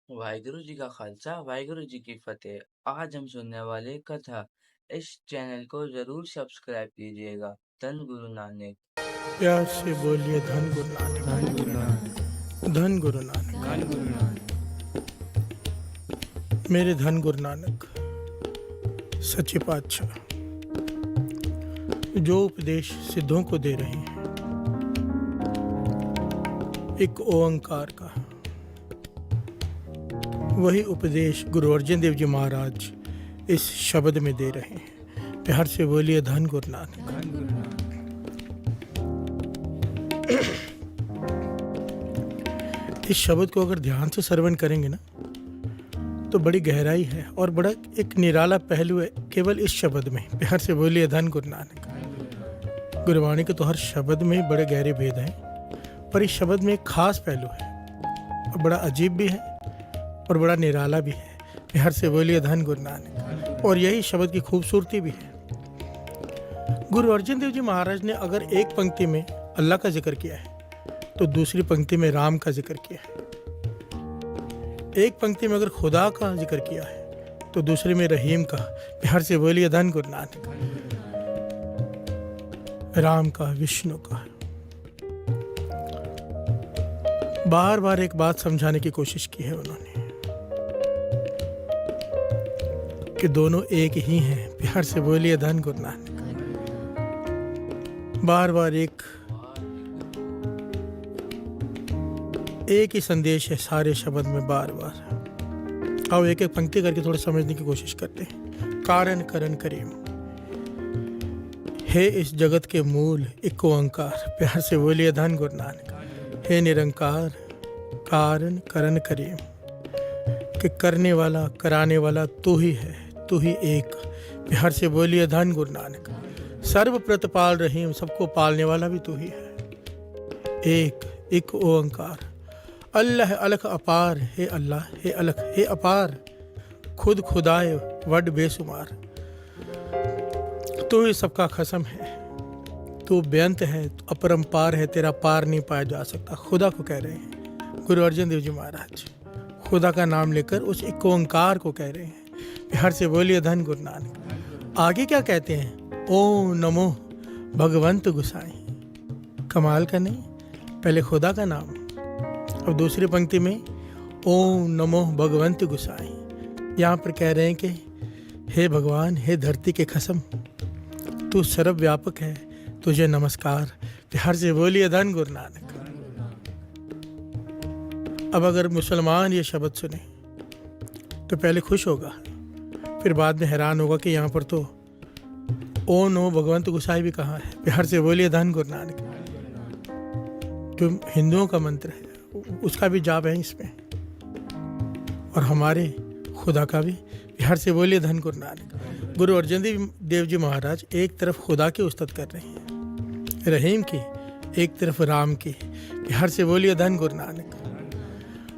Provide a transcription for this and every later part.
वाहिगुरु जी का खालसा वाहिगुरु जी की फतेह। आज हम सुनने वाले कथा। इस चैनल को जरूर सब्सक्राइब कीजिएगा। धन गुरु नानक। प्यार से बोलिए धन गुरु धन गुरु नानक। नानक। धन गुरु नानक। धन गुरु नानक। मेरे धन गुरु नानक सच्चे पातशाह जो उपदेश सिद्धों को दे रहे हैं, एक ओंकार का, वही उपदेश गुरु अर्जन देव जी महाराज इस शब्द में दे रहे हैं। प्यार से बोलिए धन गुरु नानक। धन गुरु नानक। इस शब्द को अगर ध्यान से श्रवण करेंगे ना, तो बड़ी गहराई है और बड़ा एक निराला पहलू है केवल इस शब्द में। प्यार से बोलिए धन गुरु नानक। गुरुवाणी के तो हर शब्द में बड़े गहरे भेद हैं, पर इस शब्द में एक खास पहलू है और बड़ा अजीब भी है और बड़ा निराला भी है। प्यार से बोलिए धन गुरु नानक। और यही शब्द की खूबसूरती भी है। गुरु अर्जन देव जी महाराज ने अगर एक पंक्ति में अल्लाह का जिक्र किया है, तो दूसरी पंक्ति में राम का जिक्र किया है। एक पंक्ति में अगर खुदा का जिक्र किया है, तो दूसरे में रहीम का। प्यार से बोलिए धन गुरु नानक। राम का, विष्णु का। बार बार एक बात समझाने की कोशिश की है उन्होंने कि दोनों एक ही हैं। प्यार से बोलिए धन गुरु नानक। बार बार एक ही संदेश है सारे शब्द में, बार बार। आओ एक एक पंक्ति करके थोड़ा समझने की कोशिश करते हैं। कारण करण करीम, हे इस जगत के मूल एक ओंकार। प्यार से बोलिए धन गुरु नानक। हे निरंकार, कारण करण करीम, कि करने वाला कराने वाला तू ही है, तू ही एक। प्यार से बोलिए धन गुरु नानक। सर्व प्रतिपाल रहीम, सबको पालने वाला भी तू ही है। एक ओंकार। अल्लाह अलख अपार, हे अल्लाह, हे अलख, हे अपार, खुद खुदाए वड बेसुमार। तू ही सबका खसम है, तू बेअंत है, तू अपरंपार है, तेरा पार नहीं पाया जा सकता। खुदा को कह रहे हैं गुरु अर्जन देव जी महाराज। खुदा का नाम लेकर उस एक ओंकार को कह रहे हैं। प्यार से बोलिए धन गुरु नानक। आगे क्या कहते हैं? ओ नमो भगवंत गुसाई। कमाल का नहीं, पहले खुदा का नाम, और दूसरी पंक्ति में ओम नमो भगवंत गुसाई। यहाँ पर कह रहे हैं कि हे भगवान, हे धरती के खसम, तू सर्वव्यापक है, तुझे नमस्कार। प्यार से बोलिए धन गुरु नानक। अब अगर मुसलमान ये शब्द सुने तो पहले खुश होगा, फिर बाद में हैरान होगा कि यहाँ पर तो ओ नो भगवंत गुसाई भी कहाँ है। प्यार से बोलिए धन गुरु नानक। जो हिंदुओं का मंत्र है उसका भी जाप है इसमें, और हमारे खुदा का भी। प्यार से बोलिए धन गुरु नानक। गुरु अर्जन देव जी महाराज एक तरफ खुदा की उस्तत कर रहे हैं, रहीम की, एक तरफ राम की। प्यार से बोलिए धन गुरु नानक।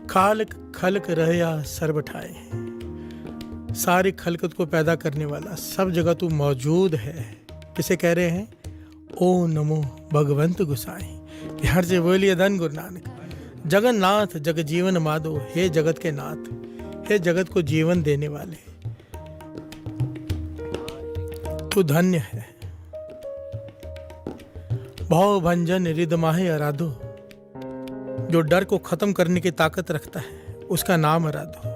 खालक खलक रहया सर्वठाए, सारी खलकत को पैदा करने वाला, सब जगह तू मौजूद है। किसे कह रहे हैं? ओ नमो भगवंत गुसाई। प्यार से बोलिए धन गुरु नानक। जगन्नाथ जग जीवन माधो, हे जगत के नाथ, हे जगत को जीवन देने वाले, तू धन्य है। भव भंजन रिदमाहे आराधो, जो डर को खत्म करने की ताकत रखता है उसका नाम आराधो।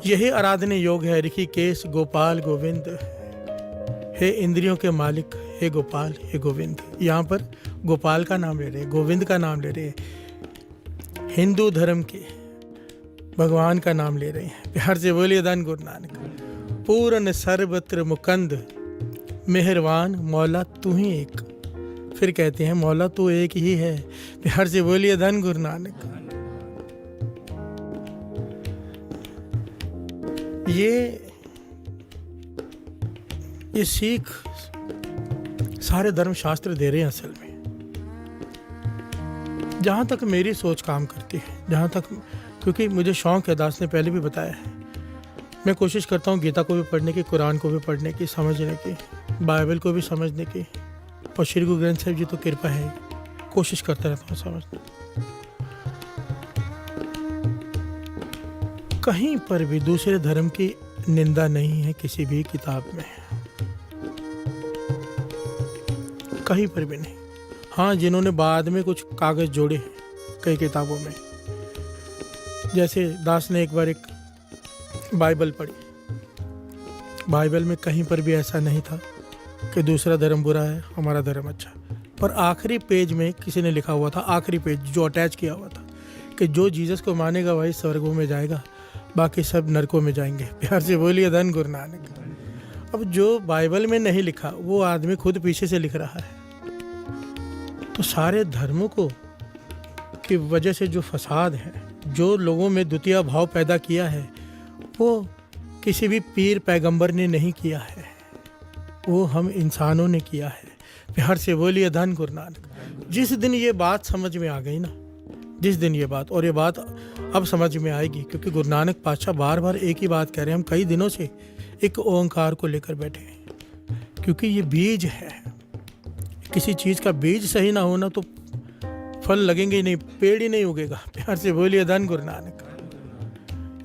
यही आराधने योग है ऋषिकेश गोपाल गोविंद। हे इंद्रियों के मालिक, हे गोपाल, हे गोविंद। यहाँ पर गोपाल का नाम ले रहे, गोविंद का नाम ले रहे, हिंदू धर्म के भगवान का नाम ले रहे हैं। प्यार से बोलिए धन गुरु नानक। पूर्ण सर्वत्र मुकंद, मेहरबान मौला तू ही एक। फिर कहते हैं मौला तू एक ही है। प्यार से बोलिए धन गुरु नानक। ये सीख सारे धर्म शास्त्र दे रहे हैं असल में। जहाँ तक मेरी सोच काम करती है, जहाँ तक, क्योंकि मुझे शौक़ है, दास ने पहले भी बताया है, मैं कोशिश करता हूँ गीता को भी पढ़ने की, कुरान को भी पढ़ने की, समझने की, बाइबल को भी समझने की, और श्री गुरु ग्रंथ साहिब जी तो कृपा है, कोशिश करता रहता हूँ समझने। कहीं पर भी दूसरे धर्म की निंदा नहीं है किसी भी किताब में, कहीं पर भी नहीं। हाँ, जिन्होंने बाद में कुछ कागज जोड़े हैं कई किताबों में, जैसे दास ने एक बार एक बाइबल पढ़ी, बाइबल में कहीं पर भी ऐसा नहीं था कि दूसरा धर्म बुरा है हमारा धर्म अच्छा। पर आखिरी पेज में किसी ने लिखा हुआ था, आखिरी पेज जो अटैच किया हुआ था, कि जो जीसस को मानेगा वही स्वर्गों में जाएगा, बाकी सब नरकों में जाएंगे। प्यार से बोलिए धन गुरु नानक। अब जो बाइबल में नहीं लिखा वो आदमी खुद पीछे से लिख रहा है। तो सारे धर्मों को की वजह से जो फसाद है, जो लोगों में द्वितीय भाव पैदा किया है, वो किसी भी पीर पैगंबर ने नहीं किया है, वो हम इंसानों ने किया है। प्यार से बोलिए धन गुरु नानक। जिस दिन ये बात समझ में आ गई ना, जिस दिन ये बात, और ये बात अब समझ में आएगी, क्योंकि गुरु नानक पातशाह बार बार एक ही बात कह रहे हैं। हम कई दिनों से एक ओंकार को लेकर बैठे हैं, क्योंकि ये बीज है। किसी चीज़ का बीज सही ना होना तो फल लगेंगे ही नहीं, पेड़ ही नहीं उगेगा। प्यार से बोलिए धन गुरु नानक।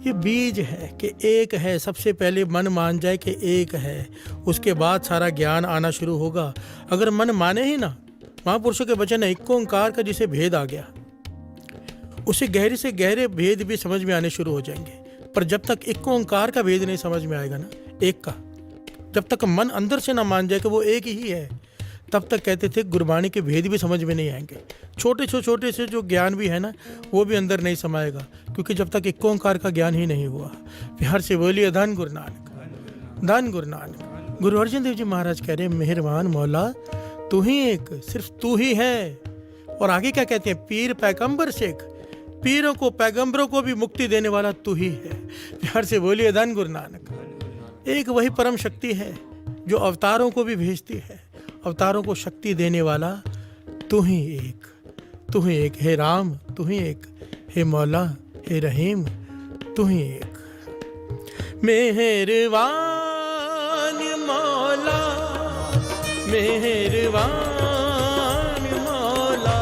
ये बीज है कि एक है, सबसे पहले मन मान जाए कि एक है, उसके बाद सारा ज्ञान आना शुरू होगा। अगर मन माने ही ना, महापुरुषों के वचन है, एक ओंकार का जिसे भेद आ गया, उसे गहरे से गहरे भेद भी समझ में आने शुरू हो जाएंगे। पर जब तक एक ओंकार का भेद नहीं समझ में आएगा ना, एक का, जब तक मन अंदर से ना मान जाए कि वो एक ही है, तब तक कहते थे गुरबाणी के भेद भी समझ में नहीं आएंगे। छोटे से जो ज्ञान भी है ना, वो भी अंदर नहीं समाएगा, क्योंकि जब तक एक ओंकार का ज्ञान ही नहीं हुआ। प्यार से बोलिए धन गुरु नानक, धन गुरु नानक। गुरु अर्जन देव जी महाराज कह रहे हैं, मेहरबान मौला तू ही एक, सिर्फ तू ही है। और आगे क्या कहते हैं, पीर पैगंबर शेख, पीरों को पैगंबरों को भी मुक्ति देने वाला तू ही है। प्यार से बोलिए धन गुरु नानक। एक वही परम शक्ति है जो अवतारों को भी भेजती है, अवतारों को शक्ति देने वाला तू ही एक, तू ही एक। हे राम तू ही एक, हे मौला हे रहीम तू ही एक। मेहरबान मौला, मेहरबान मौला,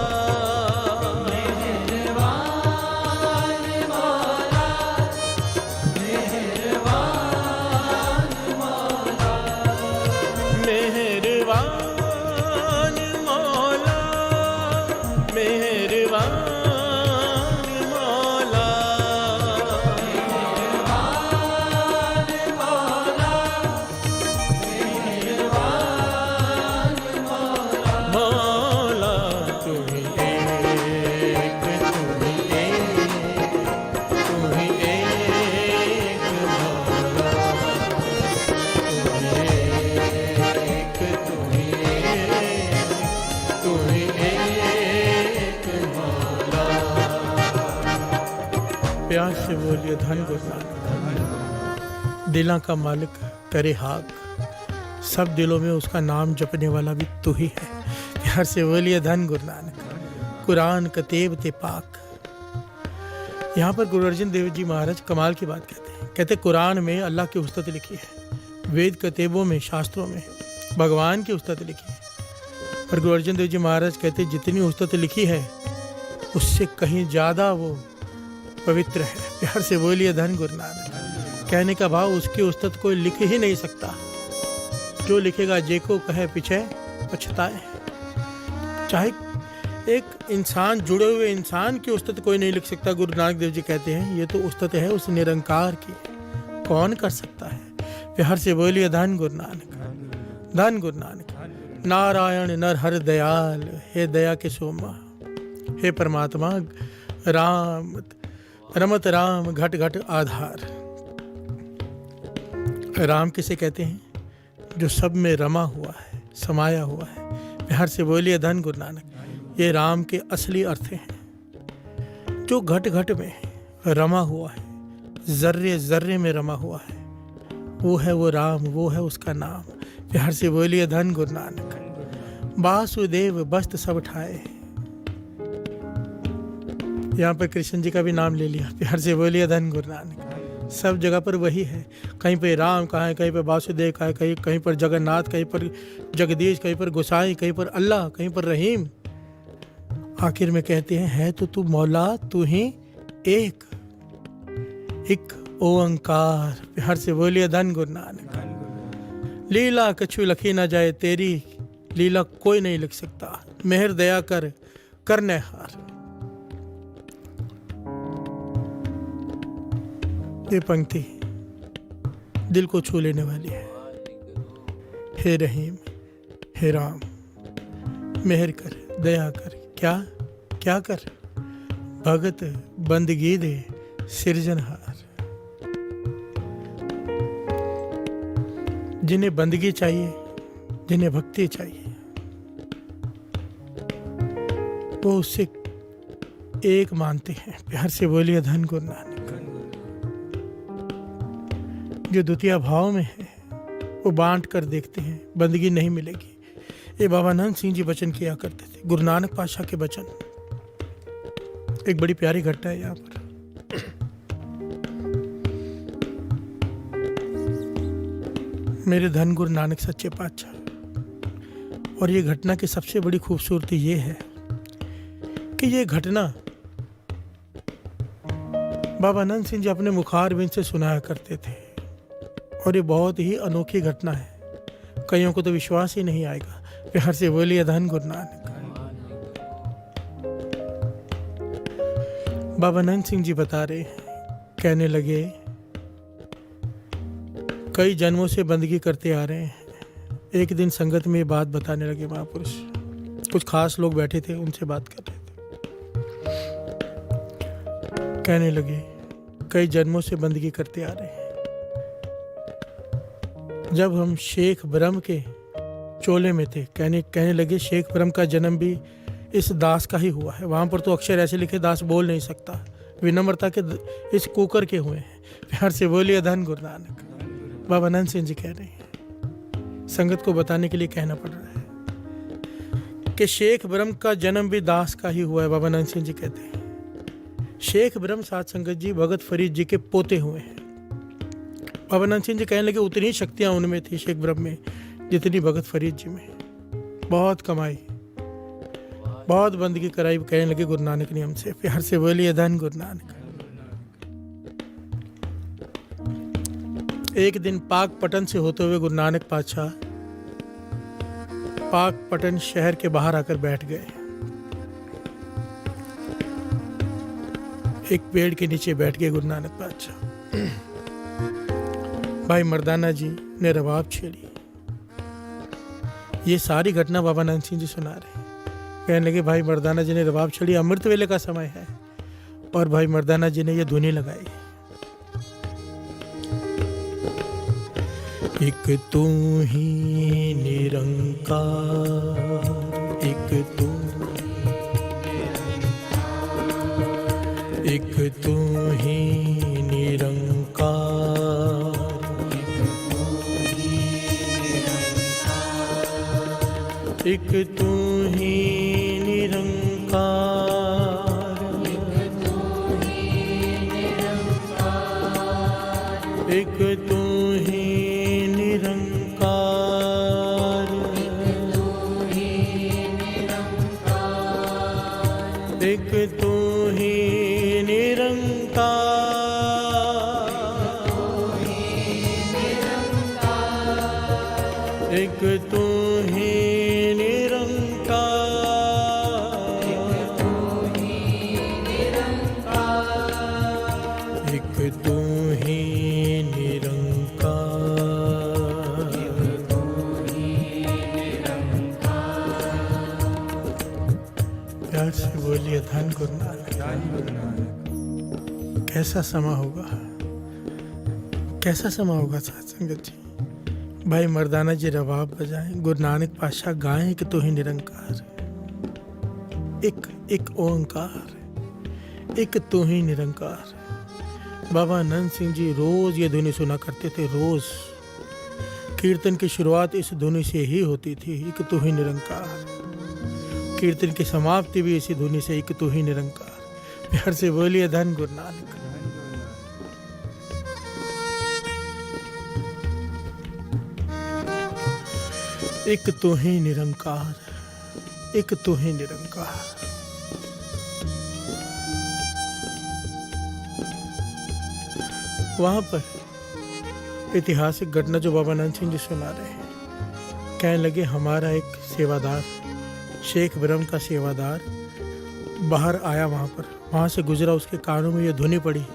प्यार से बोलिए धन गुरु नानक। दिलों का मालिक करे हाक, सब दिलों में उसका नाम जपने वाला भी तू ही है। प्यार से बोलिए धन गुरु नानक। कुरान कतेब ते पाक। यहाँ पर गुरु अर्जन देव जी महाराज कमाल की बात कहते हैं, कहते कुरान में अल्लाह की उस्तत लिखी है, वेद कतेबों में शास्त्रों में भगवान की उस्तत लिखी है। और गुरु अर्जन देव जी महाराज कहते जितनी उस्तत लिखी है उससे कहीं ज़्यादा वो पवित्र है। प्यार से बोलिए धन गुरु नानक। कहने का भाव, उसकी उस्तत कोई लिख ही नहीं सकता, जो लिखेगा जे को कहे पीछे पछताए। चाहे एक इंसान, जुड़े हुए इंसान की उस्तत कोई नहीं लिख सकता। गुरु नानक देव जी कहते हैं ये तो उस्तत है उस निरंकार की, कौन कर सकता है। प्यार से बोलिए धन गुरु नानक, धन गुरु नानक। नारायण नर हर दयाल, हे दया के सोमा, हे परमात्मा राम रमत राम घट घट आधार। राम किसे कहते हैं, जो सब में रमा हुआ है, समाया हुआ है। प्यार से बोलिए धन गुरु नानक। ये राम के असली अर्थ हैं, जो घट घट में रमा हुआ है, जर्रे जर्रे में रमा हुआ है, वो है वो राम, वो है उसका नाम। प्यार से बोलिए धन गुरु नानक। वासुदेव बस्त सब ठाए, यहाँ पर कृष्ण जी का भी नाम ले लिया। प्यार से बोलिए धन गुरु नानक। सब जगह पर वही है, कहीं पे राम कहाँ है, कहीं पर वासुदेव कहाँ है, कहीं पर जगन्नाथ, कहीं पर जगदीश, कहीं पर गोसाई, कहीं पर अल्लाह, कहीं पर रहीम। आखिर में कहते हैं है तो तू मौला तू ही एक, एक ओंकार, प्यार से बोलिए धन गुरु नानक। लीला कछु लखी ना जाए तेरी, लीला कोई नहीं लिख सकता, मेहर दया कर करने हार। ये पंक्ति दिल को छू लेने वाली है। हे रहीम, हे राम, मेहर कर दया कर, क्या क्या कर, भगत बंदगी दे सिरजनहार। जिन्हें बंदगी चाहिए, जिन्हें भक्ति चाहिए, वो उससे एक मानते हैं। प्यार से बोलिए धन गुरु नानक। जो द्वितीय भाव में है वो बांट कर देखते हैं, बंदगी नहीं मिलेगी। ये बाबा नंद सिंह जी वचन किया करते थे, गुरु नानक पातशाह के वचन। एक बड़ी प्यारी घटना है यहाँ पर। मेरे धन गुरु नानक सच्चे पातशाह। और ये घटना की सबसे बड़ी खूबसूरती ये है कि ये घटना बाबा नंद सिंह जी अपने मुखारबिंद से सुनाया करते थे। और ये बहुत ही अनोखी घटना है, कईयों को तो विश्वास ही नहीं आएगा। प्यार से बोलिए धन गुरु नानक। बाबा नंद सिंह जी बता रहे, कहने लगे कई जन्मों से बंदगी करते आ रहे हैं। एक दिन संगत में ये बात बताने लगे महापुरुष। कुछ खास लोग बैठे थे, उनसे बात कर रहे थे। कहने लगे कई जन्मों से बंदगी करते आ रहे हैं। जब हम शेख ब्रह्म के चोले में थे, कहने लगे शेख ब्रह्म का जन्म भी इस दास का ही हुआ है। वहां पर तो अक्षर ऐसे लिखे दास बोल नहीं सकता, विनम्रता के इस कुकर के हुए हैं। प्यार से बोलिए धन गुरु नानक। बाबा नंद सिंह जी कह रहे हैं, संगत को बताने के लिए कहना पड़ रहा है कि शेख ब्रह्म का जन्म भी दास का ही हुआ है। बाबा नंद सिंह जी कहते हैं शेख ब्रह्म साध संगत जी भगत फरीद जी के पोते हुए हैं। बाबा नंद सिंह जी कहने लगे उतनी ही शक्तियां उनमें थी शेख ब्रह्म में जितनी भगत फरीद जी में। बहुत कमाई, बहुत बंदगी कराई। कहने लगे गुरु नानक ने हमसे। प्यार से बोलिए धन गुरु नानक। एक दिन पाक पटन से होते हुए गुरु नानक पातशाह पाक पटन शहर के बाहर आकर बैठ गए। एक पेड़ के नीचे बैठ गए गुरु नानक पातशाह। भाई मर्दाना जी ने रबाब छेड़ी। ये सारी घटना बाबा नंद सिंह जी सुना रहे। कहने लगे भाई मर्दाना जी ने रबाब छेड़ी, अमृत वेले का समय है और भाई मर्दाना जी ने ये धुनी लगाई। एक तू ही निरंकार, एक तू ही निरंकार, एक तू ही निरंकार, एक तू ही निरंकार, एक तू ही निरंकार, एक तू ही निरंकार, एक तू ही निरंकार। प्यार से बोलिए धन गुरु नानक। कैसा समा होगा, कैसा समा होगा साथ संगत जी। भाई मर्दाना जी रबाब बजाएं, गुरु नानक पातशाह गाएं कि तू ही निरंकार, एक एक ओंकार, एक तू ही निरंकार। बाबा नंद सिंह जी रोज ये धुनी सुना करते थे। रोज कीर्तन की शुरुआत इस धुनी से ही होती थी, एक तू ही निरंकार। कीर्तन की समाप्ति भी इसी धुनी से, एक तू ही निरंकार। प्यार से बोलिए धन गुरु नानक। एक तू ही निरंकार, एक तू ही निरंकार। वहाँ पर ऐतिहासिक घटना जो बाबा नंद सिंह जी सुना रहे हैं, कहने लगे हमारा एक सेवादार, शेख ब्रह्म का सेवादार बाहर आया वहाँ से गुजरा, उसके कानों में ये धुनी पड़ी,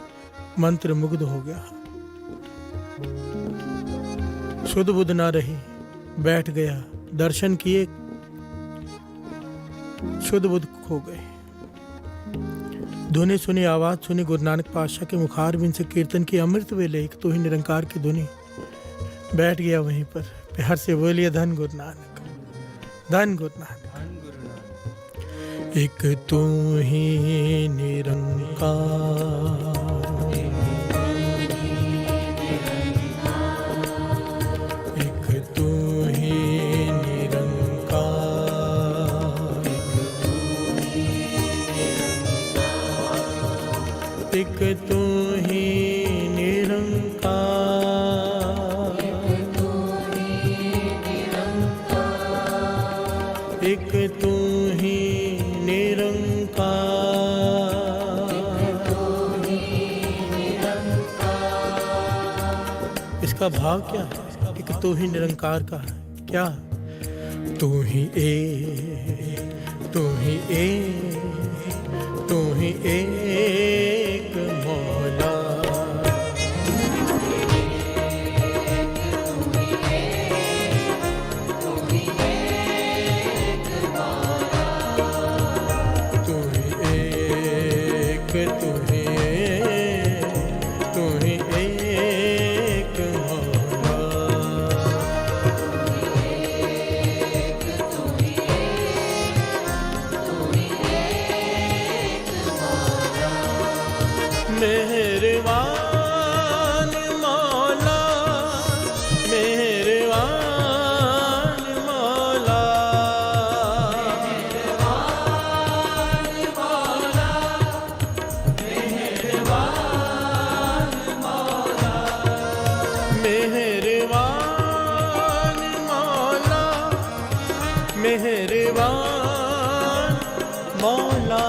मंत्र मुग्ध हो गया, शुद्ध बुद्ध ना रही, बैठ गया, दर्शन किए, शुद्ध बुद्ध खो गए। धुनी सुनी, आवाज सुनी, गुरु नानक पातशाह के मुखार बिन से कीर्तन की, अमृत वेले एक तो ही निरंकार की धुनी, बैठ गया वहीं पर, प्यार से बोलिए धन गुरु नानक, धन गुरु नानक। एक तू ही निरंकार, एक तू ही निरंकार, एक तू ही निरंकार, एक तू ही निरंकार। इसका भाव क्या है? एक तू ही निरंकार का है क्या? तू ही एक मौला, मेहरबान मौला, मेहरबान मौला, मेहरबान मौला, मेहरबान मौला,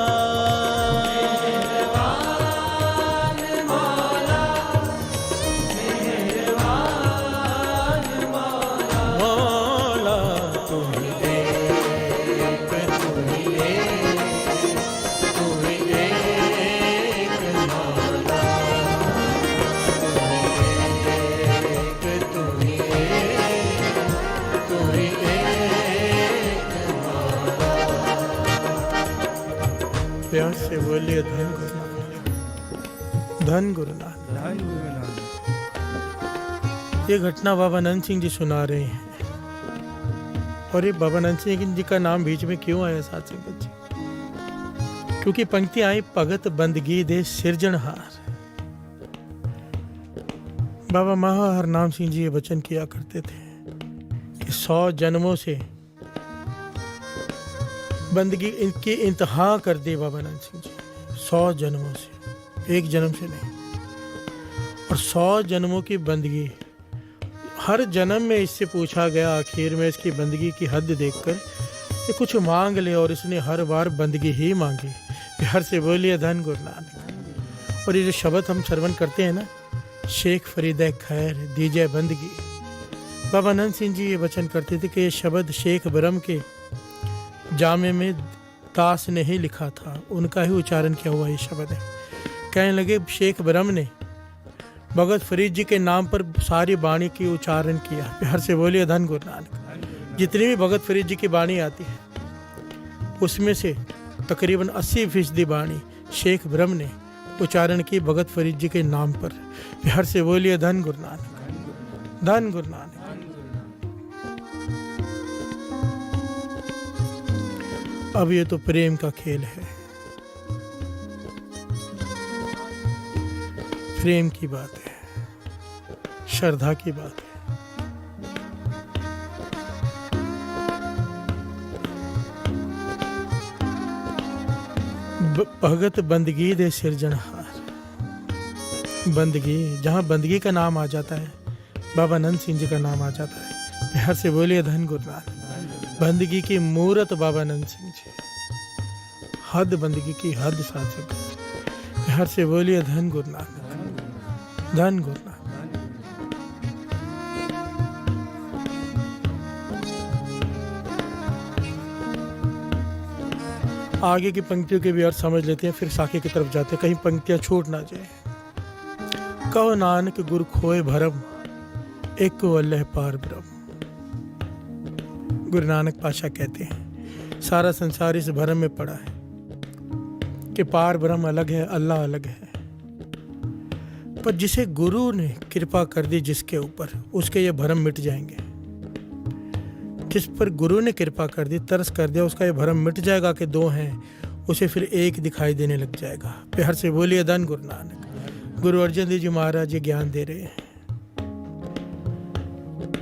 प्यार से बोलिए धन गुरु नानक, धन गुरु नानक। धन गुरु नानक। ये घटना बाबा नंद सिंह जी सुना रहे हैं। और ये बाबा नंद सिंह जी का नाम बीच में क्यों आया साथ संगत जी? क्योंकि पंक्ति आई, भगत बंदगी दे सिरजनहार। बाबा महा हरनाम सिंह जी ये वचन किया करते थे कि 100 जन्मों से बंदगी इनकी इंतहा कर दी बाबा नंद सिंह जी, 100 जन्मों से, एक जन्म से नहीं। और 100 जन्मों की बंदगी, हर जन्म में इससे पूछा गया, आखिर में इसकी बंदगी की हद देखकर ये कुछ मांग ले, और इसने हर बार बंदगी ही मांगी। प्यार से बोलिए धन गुरु नानक। और ये जो शब्द हम श्रवण करते हैं ना, शेख फरीद खैर दीजिए बंदगी, बाबा नंद सिंह जी ये वचन करते थे कि ये शब्द शेख ब्रह्म के जामे में दास ने ही लिखा था, उनका ही उच्चारण किया हुआ ये शब्द है। कहने लगे शेख ब्रह्म ने भगत फरीद जी के नाम पर सारी वाणी की उच्चारण किया। प्यार से बोलिए धन गुरु नानक। जितनी भी भगत फरीद जी की वाणी आती है उसमें से तकरीबन 80% वाणी शेख ब्रह्म ने उच्चारण की भगत फरीद जी के नाम पर। प्यार से बोलिए धन गुरु नानक, धन गुरु नानक। अब ये तो प्रेम का खेल है, प्रेम की बात है, श्रद्धा की बात है। भगत बंदगी दे सिरजनहार। बंदगी, जहाँ बंदगी का नाम आ जाता है, बाबा नंद सिंह जी का नाम आ जाता है। प्यार से बोलिए धन गुरु नानक। बंदगी की मूरत बाबा नंद सिंह जी, हद बंदगी की हद साथ। प्यार से बोलिए धन गुरु नानक, धन गुरु नानक। आगे की पंक्तियों के भी अर्थ समझ लेते हैं, फिर साके की तरफ जाते हैं, कहीं पंक्तियां छूट ना जाए। कहो नानक गुरु खोए भरम, एक अल्लाह पार ब्रह्म। गुरु नानक पातशाह कहते हैं सारा संसार इस भरम में पड़ा है कि पार ब्रह्म अलग है, अल्लाह अलग है। पर जिसे गुरु ने कृपा कर दी जिसके ऊपर, उसके ये भरम मिट जाएंगे। जिस पर गुरु ने कृपा कर दी, तरस कर दिया, उसका ये भरम मिट जाएगा कि दो हैं, उसे फिर एक दिखाई देने लग जाएगा। प्यार से बोलिए धन गुरु नानक। गुरु अर्जन देव जी महाराज ये ज्ञान दे रहे हैं,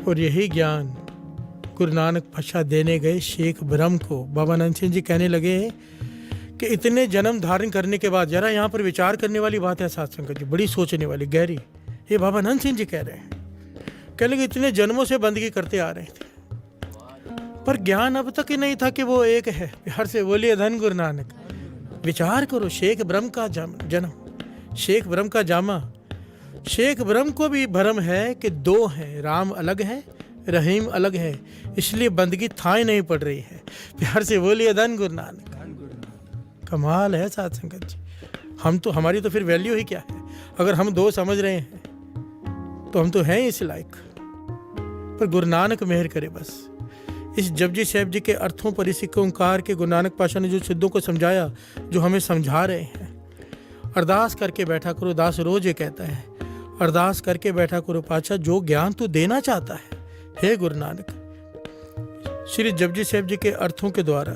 और यही ज्ञान गुरु नानक पातशाह देने गए शेख ब्रह्म को। बाबा नंद सिंह जी कहने लगे कि इतने जन्म धारण करने के बाद, जरा यहाँ पर विचार करने वाली बात है साथ संगत जी, बड़ी सोचने वाली गहरी। ये बाबा नंद सिंह जी कह रहे हैं, कह लगे इतने जन्मों से बंदगी करते आ रहे थे, पर ज्ञान अब तक ही नहीं था कि वो एक है। प्यार से बोलिए धन गुरु नानक। विचार करो, शेख ब्रह्म का जन्म, शेख ब्रह्म का जामा। शेख ब्रह्म को भी भ्रम है कि दो हैं, राम अलग है, रहीम अलग है, इसलिए बंदगी थाई नहीं पड़ रही है। प्यार से बोलिए धन गुरु नानक। कमाल है साथ संगत जी। हम तो, हमारी तो फिर वैल्यू ही क्या है? अगर हम दो समझ रहे हैं तो हम तो हैं इस लायक। पर गुरु नानक मेहर करे बस। इस जपजी साहिब जी के अर्थों पर, इसी ओंकार के गुरु नानक पातशाह ने जो सिद्धों को समझाया, जो हमें समझा रहे हैं। अरदास करके बैठा करो, दास रोज ये कहता है, अरदास करके बैठा करो पातशाह, जो ज्ञान तू देना चाहता है हे गुरु नानक। श्री जपजी साहिब जी के अर्थों के द्वारा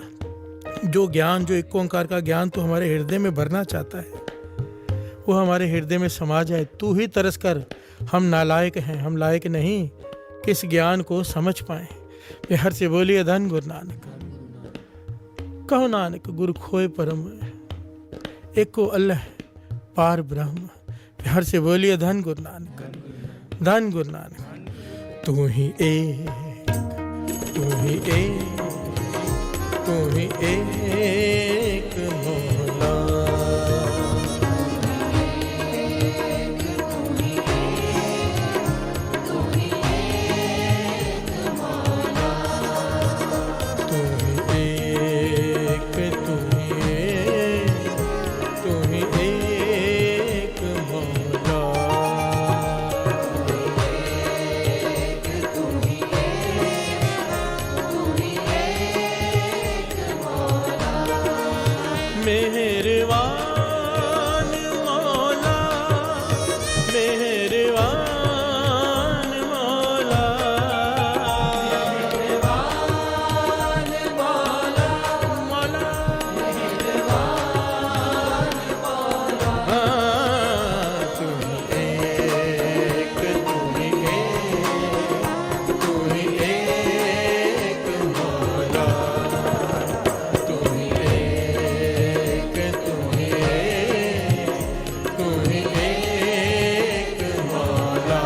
जो ज्ञान, जो एक ओंकार का ज्ञान तू हमारे हृदय में भरना चाहता है, वो हमारे हृदय में समा जाए। तू ही तरस कर, हम नालायक हैं, हम लायक नहीं कि इस ज्ञान को समझ पाए। प्यार से बोलिए धन गुरु नानक। कहो नानक गुरु खोए परम, एको अल्लाह पार ब्रह्म। प्यार से बोलिए धन गुरु नानक। धन गुरु नानक। तू ही एक, तू ही एक, तू ही एक मौला। मेहरबान मौला, मेहरबान मौला, मेहरबान मौला, मौला मेहरबान मौला। तू ही एक, तू ही एक, तू ही एक मौला। तू ही एक, तू ही एक, तू ही एक मौला।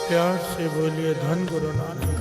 प्यार से बोलिए धन गुरु नानक।